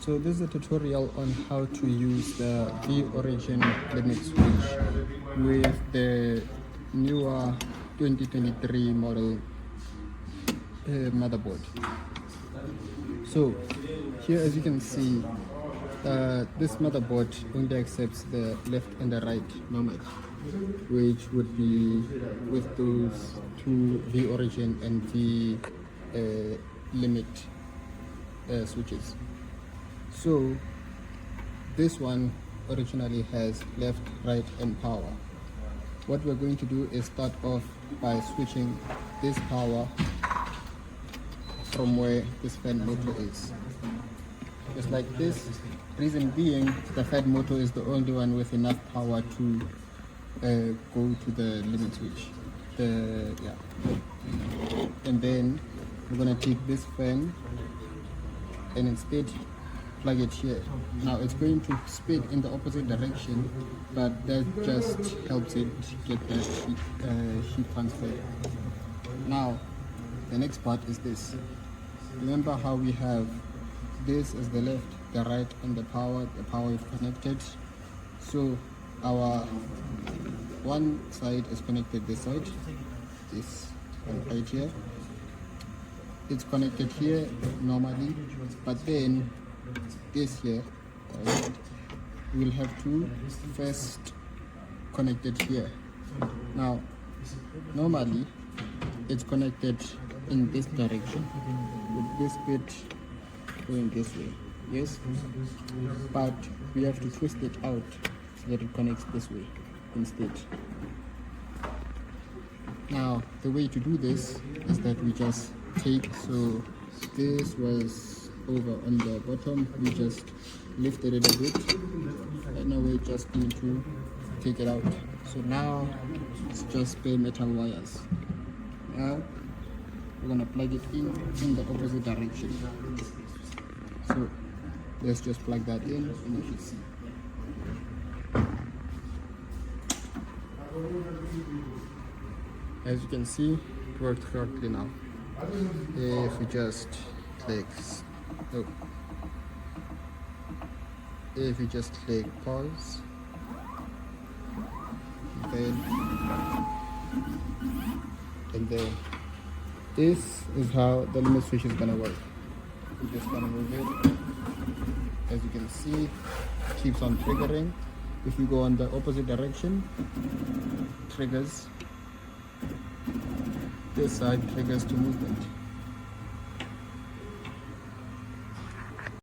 So this is a tutorial on how to use the V-Origin limit switch with the newer 2023 model motherboard. So here, as you can see, this motherboard only accepts the left and the right normally, which would be with those two V-Origin and V-limit switches. So this one originally has left, right and power. What we're going to do is start off by switching this power from where this fan motor is. Just like this. Reason being, the fan motor is the only one with enough power to go to the limit switch. And then we're gonna take this fan and instead plug it here. Now it's going to spin in the opposite direction, but that just helps it get that heat transfer. Now the next part is this. Remember how we have this as the left, the right and the power is connected. So our one side is connected this side, this one right here. It's connected here normally, but then this here, right, we'll have to first connect it here. Now normally it's connected in this direction with this bit going this way, yes, but we have to twist it out so that it connects this way instead. Now the way to do this is that we just take, so this was over on the bottom, we just lifted it a bit and now we're just going to take it out. So now it's just bare metal wires. Now we're gonna plug it in the opposite direction. So let's just plug that in and you should see. As you can see, it worked correctly now. If we just click, if we just click pause, and then this is how the limit switch is gonna work. We're just gonna move it. As you can see, it keeps on triggering. If we go on the opposite direction, triggers. This side triggers to movement.